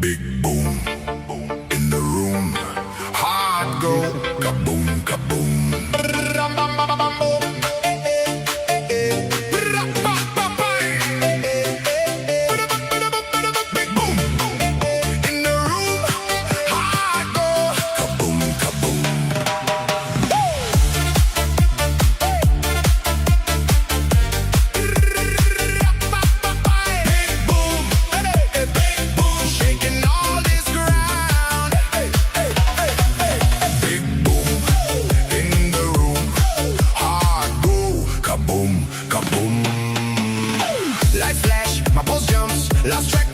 Big boom in the room. Hard go, kaboom, kaboom. Big boom in the room. Hard go, kaboom, kaboom. Big boom, big boom, shaking all this ground. Big boom in the room. Hard go, kaboom, kaboom. Light flash, my pulse jumps, lost track